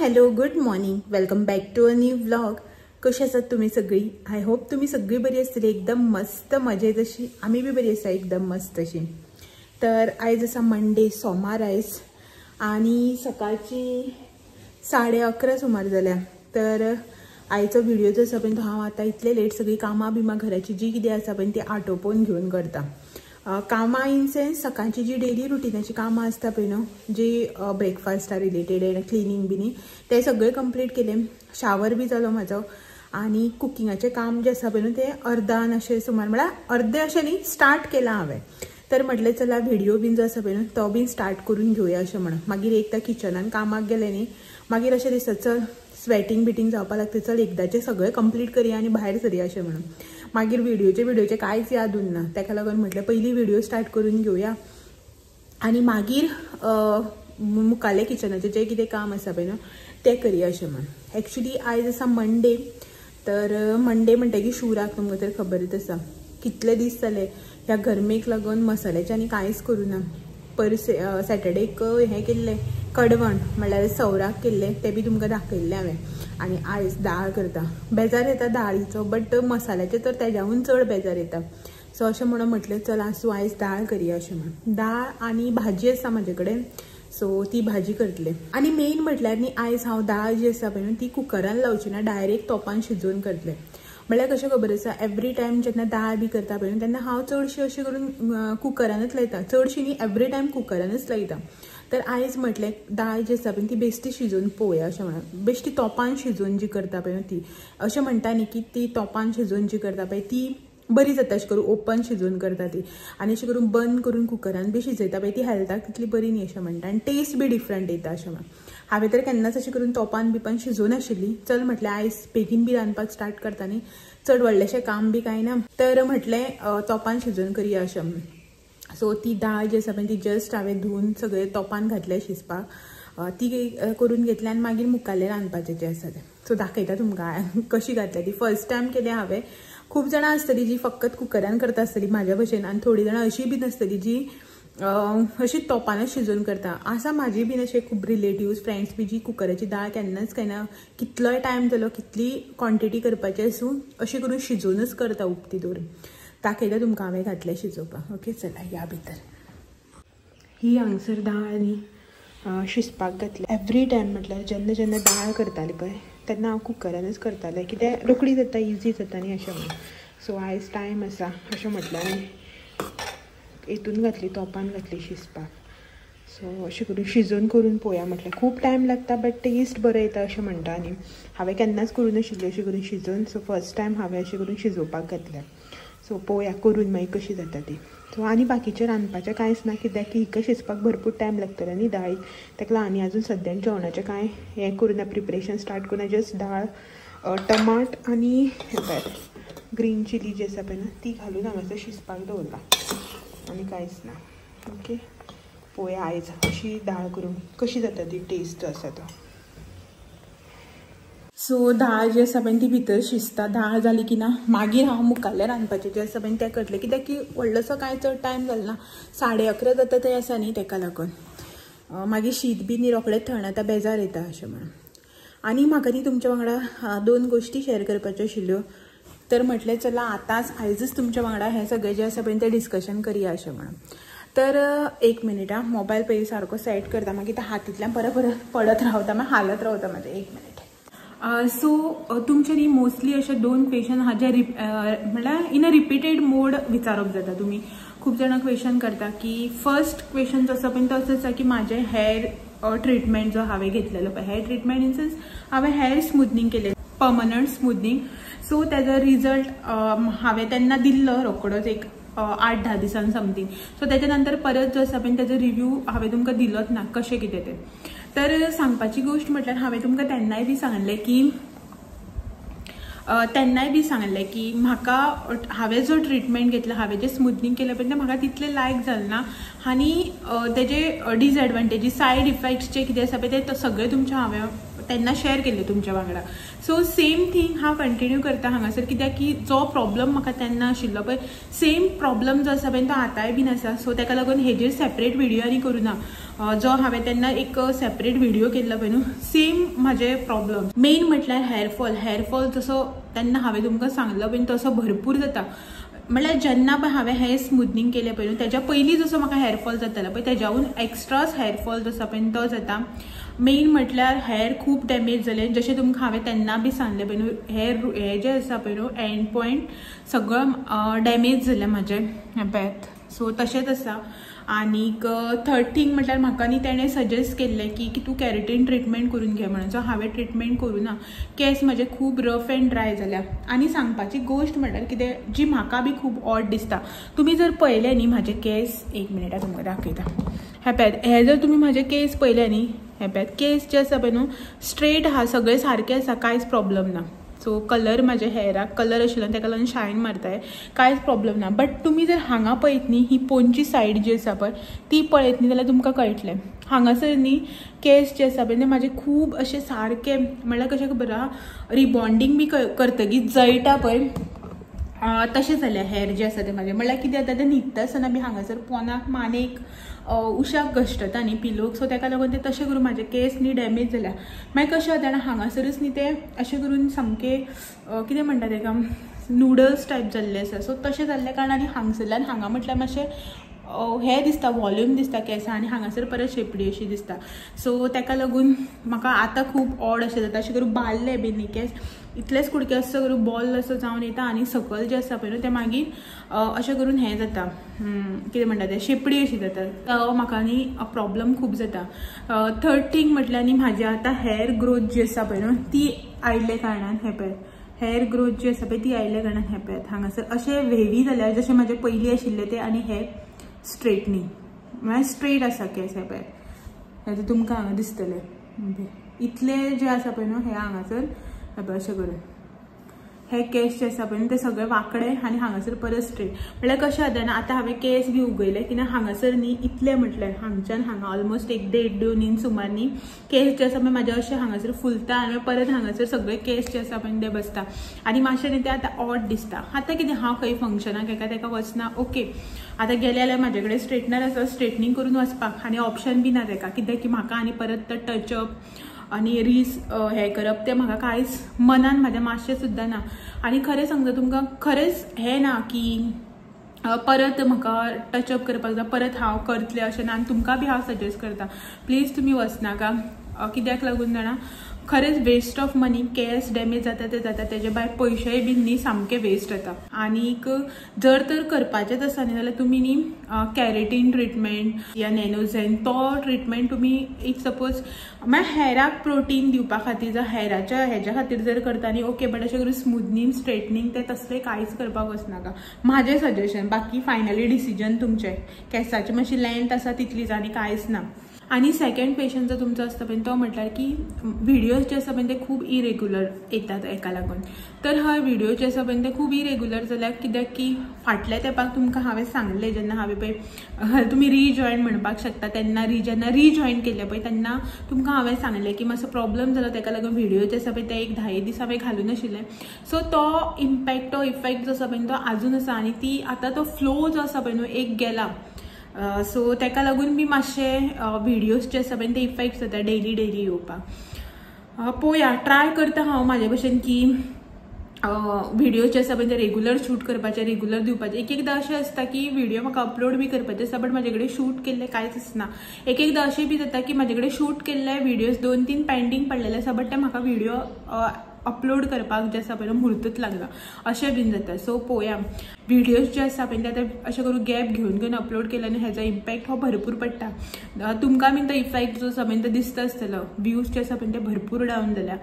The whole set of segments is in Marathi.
Hello good morning welcome back to a new vlog. कशी आसात तुम्ही सगळी? आय होप तुम्ही सगळी बरी असतील, एकदम मस्त मजेत अशी। आम्ही बी बरी आसा एकदम मस्त अशी। तर आयज आसा मंडे, सोमार आयज आणि सकाळची 11:30 सुमार जाल्या। तर आयचो व्हिडिओ जो आसा पळय तो हांव आतां इतले लेट सगळी कामां बिमां घराची जी कितें आसा पळय ती आटोपून घेवन करता। कामां इन सेन्स सकाळची जी डेली रुटीनाची कामां आसता पळय न्हू, जी ब्रेकफास्टा रिलेटेड आनी क्लिनिंग बिनी ते सगळे कंप्लीट केले। शावर बी जालो म्हाजो आनी कुकिंगाचें काम जे आसा पळय न्हू ते अर्दान अशें सुमार, म्हळ्यार अर्दें अशें न्ही स्टार्ट केलां हांवें। तर म्हटलें चला व्हिडिओ बीन जो आसा पळय न्हू तो बीन स्टार्ट करून घेवया अशें म्हणून। मागीर एकदां किचनान कामाक गेलें न्ही मागीर अशें दिसता चल स्वेटींग बिटींग जावपाक लागता, चल एकदांचें सगळें कंप्लीट करया आनी भायर सरया अशें म्हणून। मागीर व्हिडिओचे कांयच याद उरना, ताका लागून म्हटलें पयलीं व्हिडिओ स्टार्ट करून घेवया आनी मागीर मुखाल्लें किचनाचें जें कितें काम आसा पळय न्हू तें करया अशें म्हणून। एक्चुली आयज आसा मंडे, तर मंडे म्हणटकीर शिवराक तुमकां तर खबरच आसा कितले दीस जाले ह्या गरमेक लागून मसाल्याचें आनी कांयच करूना। सॅटर्डेक हें केल्लें कडवण म्हणल्यार सवराक केल्लें तें बी तुमकां दाखयल्लें हांवें। आनी आयज दाळ करता। बेजार येता दाळीचो, बट मसाल्याचें तर तेज्याहून चड बेजार येता। सो अशें म्हणून म्हटलें चल आसूं आयज दाळ करया अशें म्हणून। दाळ आनी भाजी आसा म्हाजे कडेन, सो ती भाजी करतलें। आनी मेन म्हटल्यार न्ही आयज हांव दाळ जी आसा पळय न्हू ती कुकरान लावची ना, डायरेक्ट तोपान शिजोवन करतलें। म्हळ्यार कशें खबर आसा, एवरी टायम जेन्ना दाळ बी करता पळय न्हू तेन्ना हांव चडशी अशें करून कुकरानूच लायता, चडशी न्ही एवरी टायम कुकरानूच लायता। तर आयज म्हटलें दाळ जी आसा पळय ती बेश्टी शिजोवन पळोवया अशें म्हणून। बेश्टी तोपान शिजोवन जी करता पळय ती, अशें म्हणटा न्ही की ती तोपान शिजोवन जी करता पळय ती बरी जाता अशें करून ओपन शिजोवन करता ती। आनी अशें करून बंद करून कुकरान बी शिजयता पळय ती हेल्थाक तितली बरी न्ही अशें म्हणटा, आनी टेस्ट बी डिफरंट येता अशें म्हणून। हांवें तर केन्नाच अशें करून तोपान बिपान शिजोवन नाशिल्ली। चल म्हटलें आयज बेगीन बी रांदपाक स्टार्ट करता न्ही, चड व्हडलेशें काम बी कांय ना, तर म्हटलें तोपान शिजोवन करया अशें म्हणून। सो ती दाळ जी आसा पळय ती जस्ट हांवें धुवन सगळें तोपान घातलें शिजपाक, ती करून घेतली आनी मागीर मुखाल्लें रांदपाचें जें आसा तें। सो दाखयता तुमकां कशी घातल्या ती। फर्स्ट टायम केलें हांवें। खूब जाणां आसतलीं जी फकत कुकरान करता आसतलीं म्हाज्या भशेन, आनी थोडीं जाणां अशीं बीन आसतलीं जी अशी तोपानच शिजोवन करता। आसा म्हाजी बीन अशे खूब रिलेटिव्स फ्रेंड्स बी जी कुकराची दाळ केन्नाच खायना, कितलोय टायम जालो कितली क्वॉन्टिटी करपाची आसूं अशें करून शिजोवनच करता उक्ती दवरून। दाखयता तुमकां हांवें घातलें शिजोवपाक। ओके चला या भितर। ही हांगसर दाळ न्ही शिजपाक घातली। एवरी टायम म्हटल्यार जेन्ना जेन्ना दाळ करताली पळय तेन्ना हांव कुकरानूच करतालें, कित्याक रोखडी जाता, इजी जाता न्ही अशें म्हणून। सो आयज टायम आसा अशें म्हटल्यार न्ही हितून घातली, तोपान घातली शिजपाक। सो अशें करून शिजोवन करून पळोवया म्हटलें। खूब टायम लागता बट टेस्ट बरो येता अशें म्हणटा न्ही। हांवें केन्नाच करूं नाशिल्ली अशें करून शिजोवन, सो फर्स्ट टायम हांवें अशें करून शिजोवपाक घातलें। सो पळोवया करून मागीर कशी जाता ती। सो आनी बाकीचें रांदपाचें कांयच ना, कित्याक की हिका शिजपाक भरपूर टायम लागतलो न्ही दाळीक, ताका लागून आनी आजून सद्याक जेवणाचें कांय हें करूना, प्रिपरेशन स्टार्ट करूना। जस्ट दाळ, टमाट आनी ग्रीन चिली जी आसा पळय ना ती घालून हांगासर शिजपाक दवरला, आनी कांयच ना। ओके पळोवया आयज अशी दाळ करून कशी जाता ती, टेस्ट जो आसा तो। सो दाळ जी आसा पळय ती भितर शिजता। दाळ जाली की ना मागीर हांव मुखाल्लें रांदपाचें जें आसा पळय तें करतलें, कित्याक की व्हडलोसो कांय चड टायम जालो ना, 11:30 जाता थंय आसा न्ही ताका लागून। मागीर शीत बी न्ही रोखडेंच थंड आतां बेजार येता अशें म्हणून। आनी म्हाका न्ही तुमच्या वांगडा 2 गोश्टी शेअर करपाच्यो आशिल्ल्यो, तर म्हटलें चला आतांच आयजच तुमच्या वांगडा हें सगळें जें आसा पळय तें डिस्कशन करया अशें म्हणून। तर 1 मिनीट हां, मोबायल पयलीं सारको सेट करता, मागीर तो हातींतल्यान परत पडत रावता, मागीर हालत रावता म्हाजें। 1 मिनीट। सो तुमचे न्ही मोस्टली अशे 2 क्वेश्चन हा जे म्हळ्यार इन अ रिपीटेड मोड विचारप जाता। तुमी खूब जाणां क्वेश्चन करता की फर्स्ट क्वेश्चन जो आसा पळय तो असो आसा की म्हाजें हेअर ट्रिटमेंट जो हांवें घेतलेलो पळय, हेअर ट्रिटमेंट इन सेन्स हांवें हेअर स्मूथनिंग केलें, परमनंट स्मूथनिंग। सो तेजो रिजल्ट हांवें तेन्ना दिल्लो रोखडोच एक 8-10 दिसान समथींग। सो तेच्या नंतर परत जो आसा पळय तेजो रिव्यू हांवें तुमकां दिलोच ना कशें कितें तें। तर सांगपाची गोश्ट म्हटल्यार हांवें तुमकां तेन्नाय बी सांगलें की म्हाका हांवें जो ट्रिटमेंट घेतला, हांवें जें स्मूथनिंग केलें पळय तें म्हाका तितलें लायक जालें ना, आनी तेजे डिसएडवांटेजीस सायड इफेक्ट्स जे कितें आसा पळय ते सगळे तुमचे हांवें तेन्ना शेअर केल्ले तुमच्या वांगडा. सो सेम थिंग हांव कंटिन्यू करता हांगासर, कित्याक की जो प्रॉब्लम म्हाका तेन्ना आशिल्लो पळय सेम प्रॉब्लम जो आसा पळय तो आतांय बीन आसा. सो ताका लागून हेजेर सेपरेट व्हिडिओ आनी करूना. जो हांवें तेन्ना एक सेपरेट व्हिडिओ केल्लो पळय न्हू, सेम म्हाजे प्रॉब्लम. मेन म्हटल्यार हेअरफॉल जसो तेन्ना हांवें तुमकां सांगलो पळय तसो भरपूर जाता. म्हळ्यार जेन्ना पळय हांवें हेअर स्मूथनिंग केलें पळय न्हू, तेज्या पयलीं जसो म्हाका हेअरफॉल जातालो पळय तेज्याहून एक्स्ट्राच हेअरफॉल जो आसा पळय तो जाता. मेन म्हटल्यार हेअर खूब डॅमेज जालें. जशें तुमकां हांवें तेन्ना बी सांगलें पळय न्हू, हें जें आसा पळय न्हू एंड पॉयंट सगळं डॅमेज जालें म्हाजें पॅथ. सो तशेंच आसा. आनीक थर्ड थिंग म्हटल्यार म्हाका न्ही तेणें सजेस्ट केल्लें की तूं कॅरेटीन ट्रिटमेंट करून घे म्हणून. सो हांवें ट्रिटमेंट करूना. केस म्हजे खूब रफ एंड ड्राय जाल्या. आनी सांगपाची गोश्ट म्हटल्यार कितें जी म्हाका बी खूब ऑड दिसता, तुमी जर पळयलें न्ही म्हाजे केस, एक मिनिट तुमकां दाखयता. हे जर तुमी म्हाजे केस पळयले न्ही, केस जे आसा पळय न्हू स्ट्रेट आहा, सगळे सारके आसा, कांयच प्रॉब्लम ना. सो कलर म्हाज्या हेअराक कलर आशिल्लो ताका लागून शायन मारताय, कांयच प्रॉब्लम ना. बट तुमी जर हांगा पळयत न्ही, ही पोंची सायड जी आसा पळय ती पळयत न्ही जाल्यार तुमकां कळटलें. हांगासर न्ही केस जे आसा पळय ते म्हाजे खूब अशे सारके, म्हळ्यार कशें खबर आहा, रिबॉन्डिंग बी करतकीच जळटा पळय तशें जालें हेअर जे आसा ते म्हाजे. म्हळ्यार कितें जाता तें न्हिदता आसतना बी हांगासर पोनाक मानेक उशाक घश्टता न्ही पिलोक. सो ताका लागून ते तशें करून म्हाजे केस न्ही डॅमेज जाल्या. मागीर कशें जाता जाणा हांगासरच न्ही ते अशें करून सामके कितें म्हणटा ताका नूडल्स टायप जाल्ले आसा. सो तशें जाल्ल्या कारणान हांगसरल्यान हांगा म्हटल्यार मातशें हे दिसता, वॉल्यूम दिसता केसां, आनी हांगासर परत शेपडी अशी दिसता. सो ताका लागून म्हाका आतां खूब ऑड अशें जाता. अशें करून बाल्ले बीन न्ही केस इतलेच कुडके असो करून बॉल असो जावन येता, आनी सकयल जे आसा पळय न्हू ते मागीर अशें करून हें जाता, कितें म्हणटा तें शेपडी अशी जाता. म्हाका न्ही प्रॉब्लम खूब जाता. थर्ड थिंग म्हटल्यार न्ही म्हाजी आतां हेअर ग्रोथ जी आसा पळय न्हू ती आयिल्ले कारणान हे पळय हेअर ग्रोथ जी आसा पळय ती आयिल्ले कारणान हे पळय हांगासर अशें व्हेवी जाल्यार जशें म्हाजे पयलीं आशिल्ले ते, आनी हे स्ट्रेटनिंग म्हळ्यार स्ट्रेट आसा केस. हे पळय हे तुमकां हांगा दिसतलें इतले जे आसा पळय न्हू हे हांगासर हे पळय अशें करून हे केस जे आसा पळय ते सगळे वांकडे आनी हांगासर परत स्ट्रेट. म्हळ्यार कशें जाता जाणा आतां हांवें केस बी उगयले की ना हांगासर न्ही इतले म्हटल्यार हांगच्यान हांगा ऑलमोस्ट 1.5-2 इंच सुमार न्ही केस जे आसा पळय म्हाजे अशें हांगासर फुलता, आनी परत हांगासर सगळे केस जे आसा पळय ते बसता, आनी मातशें न्ही ते आतां ऑड दिसता. आतां कितें हांव खंय फंक्शनाक एका ताका वचना, ओके आतां गेले जाल्यार म्हाजे कडेन स्ट्रेटनर आसा स्ट्रेटनिंग करून वचपाक, आनी ऑप्शन बी ना ताका, कित्याक की म्हाका आनी परत टचअप आनी रीस हे करप ते म्हाका कांयच मनान म्हाज्या मातशें सुद्दां ना. आनी खरें सांगता तुमकां खरेंच हें ना की परत म्हाका टचअप करपाक जाय, परत हांव करतलें अशें ना. आनी तुमकां बी हांव सजेस्ट करता प्लीज तुमी वचनाका. कित्याक लागून जाणा खरेंच वेस्ट ऑफ मनी. केस डॅमेज जाता ते जाता, तेजे भायर पयशेय बीन न्ही सामके वेस्ट जाता. आनीक जर तर करपाचेंच आसा न्ही जाल्यार तुमी न्ही कॅरेटीन ट्रिटमेंट या नॅनोझेन तो ट्रिटमेंट तुमी इफ सपोज म्हळ्यार हेअराक प्रोटीन दिवपा खातीर जर हेअराच्या हेज्या खातीर जर करता न्ही ओके, बट अशें करून स्मूथनिंग स्ट्रेटनिंग ते तसलें कांयच करपाक वचनाका. म्हाजें सजेशन. बाकी फायनली डिसिजन तुमचें. केसाची मातशी लेंथ आसा तितलीच आनी कांयच ना. आनी सेकंड क्वेश्चन जो तुमचो आसता पळय तो म्हटल्यार की व्हिडिओज जे आसा पळय ते खूब इरेग्युलर येतात एका लागून. तर हय व्हिडिओ जे आसा पळय ते खूब इरेग्युलर जाल्यार कित्याक की फाटल्या तेंपाक तुमकां हांवें सांगलें जेन्ना हांवें पळय तुमी रिजॉयन म्हणपाक शकता तेन्ना जेन्ना रिजॉयन केलें पळय तेन्ना तुमकां हांवें सांगलें की मातसो प्रॉब्लम जालो ताका लागून व्हिडिओ जे आसा पळय ते एक 10 दीस हांवें घालूं नाशिल्लें. सो तो इम्पॅक्ट तो इफेक्ट जो आसा पळय तो आजून आसा, आनी ती आतां तो फ्लो जो आसा पळय न्हू एक गेला. सो ताका लागून बी मातशे व्हिडिओज जे आसा पळय ते इफेक्ट जाता डेली येवपाक. पळोवया ट्राय करता हांव म्हाजे भशेन की व्हिडिओज जे आसा पळय ते रेग्युलर शूट करपाचे, रेग्युलर दिवपाचे. एकदां अशें आसता की व्हिडिओ म्हाका अपलोड बी करपाचे आसता बट म्हाजे कडेन शूट केल्ले कांयच आसना. एकदां अशें बी जाता की म्हाजे कडेन शूट केल्ले व्हिडिओज 2-3 पेंडींग पडलेले आसा बट ते म्हाका व्हिडिओ अपलोड करपाक जे आसा पळय मुहूर्तच लागला अशें बीन जाता. सो पळोवया व्हिडिओज जे आसा पळय ते अशें करून गॅप घेवन अपलोड केल्याने हेजो इम्पॅक्ट हो भरपूर पडटा. तुमकां बीन तो इफेक्ट जो आसा पळय तो दिसता आसतलो. व्ह्यूज जे आसा पळय ते भरपूर डावन जाल्या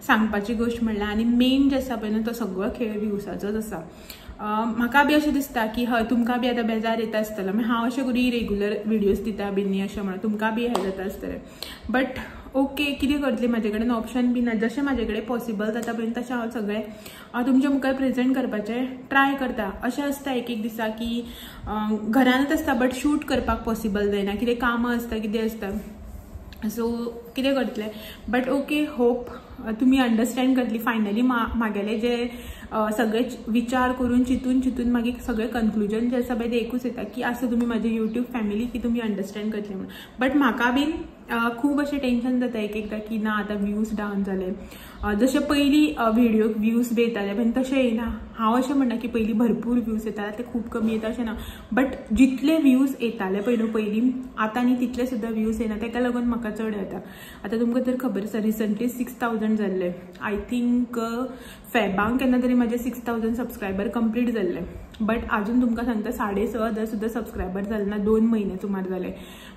सांगपाची गोश्ट म्हणल्यार. आनी मेन जे आसा पळय तो सगळो खेळ व्ह्यूजाचोच आसा. म्हाका बी अशें दिसता की हय तुमकां बी आतां बेजार येता आसतलो मागीर हांव अशें करून रेग्युलर व्हिडिओज दिता बीन न्ही अशें म्हणून तुमकां बी हें जाता आसतलें. बट ओके कितें करतली म्हाजे कडेन ऑप्शन बी ना. जशें म्हाजे कडेन पॉसिबल जाता पळय तशें हांव सगळें तुमच्या मुखार प्रेजेंट करपाचें ट्राय करता. अशें आसता एक दिसा की घरानूच आसता बट शूट करपाक पॉसिबल जायना, कितें कामां आसता कितें आसता. सो कितें करतले बट ओके होप तुम्ही अंडरस्टँड करतली फायनली म्हागेले जे सगळे विचार करून चिंतून मागीर सगळे कन्क्लुजन जे आसा पळय ते एकूच येता की आसूं तुमी म्हाजी यूट्यूब फॅमिली की तुमी अंडरस्टँड करतले म्हणून. बट म्हाका बीन खूब अशें टेन्शन जाता एक एकदां की ना आतां व्ह्यूज डावन जाले. जशे पयलीं व्हिडिओक व्ह्यूज बी येताले पण तशें येना. हांव अशें म्हणना की पयलीं भरपूर व्ह्यूज येताले ते खूब कमी येता अशें ना. बट जितले व्ह्यूज येताले पळय न्हू पयलीं आतां न्ही तितले सुद्दां व्ह्यूज येना. ताका लागून म्हाका चड येता. आतां तुमकां तर खबर आसा रिसंटली 6000 जाल्ले. आय थिंक फेबांक केन्ना तरी म्हाजे 6000 सबस्क्रायबर कंप्लीट जाल्ले. बट अजून तुमकां सांगता 6,500 सुद्दां सबस्क्रायबर जाले ना. 2 म्हयने सुमार जाले.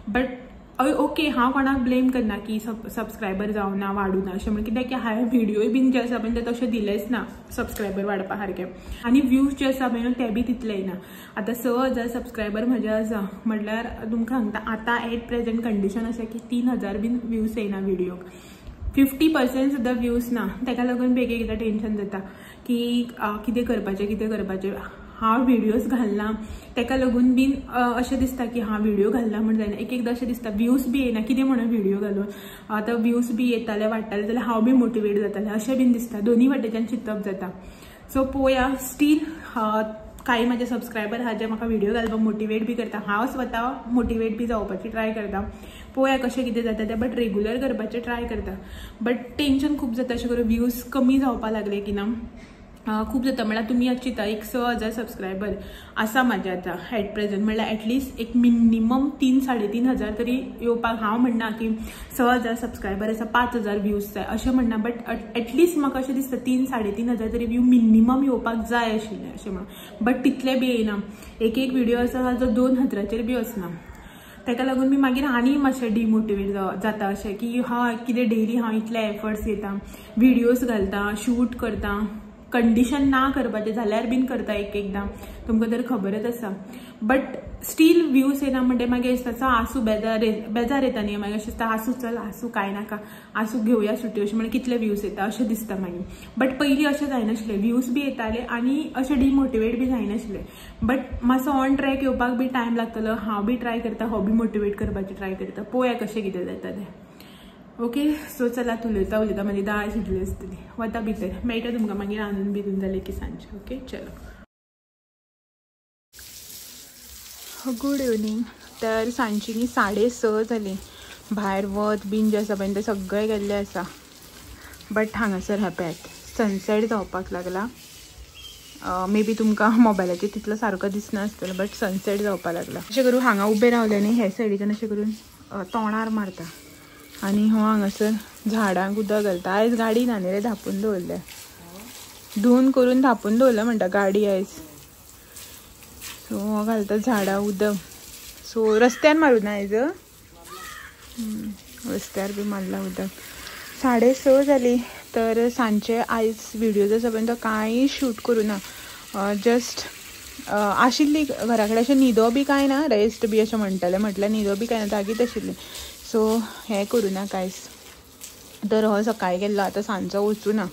बट ओके हांव कोणाक ब्लेम करना की सबस्क्रायबर जावना वाडूना अशें म्हण कित्याक की हांवें व्हिडिओय बीन जे आसा पळय ते तशें दिलेच ना सबस्क्रायबर वाडपा सारके. आनी व्ह्यूज जे आसा पळय ते बी तितले येना. आतां 6,000 सबस्क्रायबर म्हजे आसा म्हटल्यार तुमकां सांगता आतां एट प्रेझेंट कंडिशन अशें की 3,000 बीन व्ह्यूज येना व्हिडिओक. 50% सुद्दां व्ह्यूज ना. ताका लागून एकदां टेन्शन जाता की कितें करपाचें. हांव व्हिडिओज घालना ताका लागून बीन अशें दिसता की हांव व्हिडिओ घालना म्हण जायना. एकदां अशें दिसता व्ह्यूज बी येना कितें म्हणून व्हिडिओ घालून. आतां व्ह्यूज बी येताले वाडटाले जाल्यार हांव बी मोटिवेट जातालें अशें बीन दिसता. दोनी वाटेच्यान चिंतप जाता. सो पळोवया स्टील काही माझे सबस्क्रायबर आहा जे म्हाका व्हिडिओ घालपाक मोटिवेट बी करता. हांव स्वता मोटिवेट बी जावपाची ट्राय करता. पळोवया कशें कितें जाता तें. बट रेग्युलर करपाचें ट्राय करता. बट टेन्शन खूब जाता अशें करून व्ह्यूज कमी जावपाक लागले की ना खूब जाता. म्हळ्यार तुमी आतां चिंता एक 6,000 सबस्क्रायबर आसा म्हाजे आतां एट प्रेझेंट म्हळ्यार एटलिस्ट एक मिनिमम 3-3.5 तरी येवपाक. हांव म्हणना की 6,000 सबस्क्रायबर आसा 5,000 व्ह्यूज जाय अशें म्हणना. बट एटलिस्ट म्हाका अशें दिसता 3-3.5 तरी व्यू मिनिमम येवपाक जाय आशिल्ले अशें म्हणून. बट तितले बी येना. एक व्हिडिओ आसा जो 2,000 बी वचना. ताका लागून मी मागीर आनी मातशें डिमोटिवेट जाता अशें की कितें डेली हांव इतले एफर्ट्स घेता व्हिडिओज घालता शूट करता. कंडिशन ना करपाचें जाल्यार बीन करता एकदां तुमकां तर खबरच आसा. बट स्टील व्ह्यूज येना म्हणटे मागीर दिसता आसूं बेजार येता न्ही. मागीर अशें दिसता आसूं चल आसूं कांय नाका आसूं घेवया सुटी अशें म्हणून कितले व्ह्यूज येता अशें दिसता मागीर. बट पयलीं अशें जायनाशिल्लें. व्ह्यूज बी येताले आनी अशें डिमोटिवेट बी जायनाशिल्लें. बट मातसो ऑन ट्रॅक येवपाक बी टायम लागतलो. हांव बी ट्राय करता हांव बी मोटिवेट करपाची ट्राय करता. पळोवया कशें कितें जाता तें. ओके सो चला उलयता मागीर 10 सुटली आसतली. वता भितर मेळटा तुमकां मागीर रांदून बिरून जालें की सांजचें. ओके चलो गुड इवनिंग. तर सांजची न्ही 6:30 जालीं. भायर वत बीन जें आसा पळय तें सगळें गेल्लें आसा. बट हांगासर पळयात सनसेट जावपाक लागला. मे बी तुमकां मोबायलाचेर तितलो सारको दिसना आसतलो बट सनसेट जावपाक लागला. अशें करून हांगा उबें रावलें न्ही हे सायडीच्यान अशें करून तोंडार मारता. आनी हो हांगासर झाडांक उदक घालता. आयज गाडी ना न्ही रे धांपून दवरल्या. धुवन करून धांपून दवरल्या म्हणटा गाडी आयज. सो हो घालता झाडां उदक. सो रस्त्यार मारूं ना आयज रस्त्यार बी मारला उदक. 6:30 जाली. तर सांजचे आयज व्हिडिओ जो आसा पळय तो कांय शूट करूं ना. जस्ट आशिल्ली घरा कडेन अशें न्हिदो बी कांय ना रेस्ट बी अशें म्हणटाले म्हटल्यार न्हिदो बी कांय ना जागीच आशिल्ली. सो हें करूं ना कांयच. तर हो सकाळी गेल्लो आतां सांजचो वचूं ना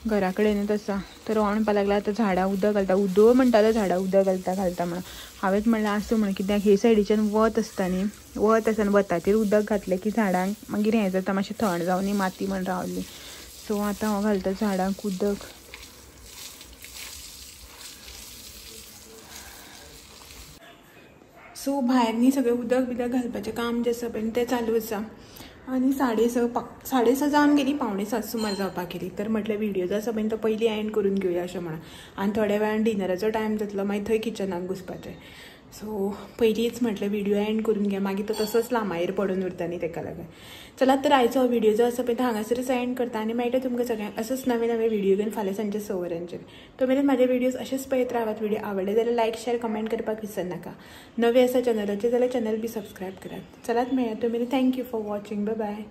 घरा कडेनूच आसा. तर हो म्हणपाक लागला आतां झाडां उदक घालता. उदो म्हणटालो झाडां उदक घालता म्हणून. हांवेंच म्हणलें आसूं म्हणून कित्याक हे सायडीच्यान वत आसता न्ही वत आसा आनी वताचेर उदक घातलें की झाडांक मागीर हें जाता मातशें थंड जावन न्ही माती म्हण रावली. सो आतां हांव घालता झाडांक उदक. सो भायर न्ही सगळें उदक बिदक घालपाचें काम जें आसा पळय तें चालू आसा. आनी 6:30 जावन गेली 5:45 सुमार जावपाक गेली. तर म्हटल्यार व्हिडिओ जो आसा पळय तो पयलीं एंड करून घेवया अशें म्हणून. आनी थोड्या वेळान डिनराचो टायम जातलो मागीर थंय किचनाक घुसपाचें. सो पयलींच म्हटल्यार व्हिडिओ एंड करून घे मागीर तो तसोच लांबायेर पडून उरता न्ही ताका लागून. चला तर आयचो हो व्हिडिओ जो आसा पळय तो हांगासरच एंड करता आनी मेळटा तुमकां सगळ्यांक असोच नवे व्हिडिओ घेवन फाल्यां सांजचे 6 वरांचेर. तो मेरेन म्हाजे व्हिडिओज अशेच पळयत रावात. व्हिडिओ आवडले जाल्यार लायक शेअर कमेंट करपाक विसरनाका. नवे आसा चॅनलाचेर जाल्यार चॅनल बी सबस्क्रायब करात. चलात मेळया तो मेरेन. Thank you for watching. Bye bye.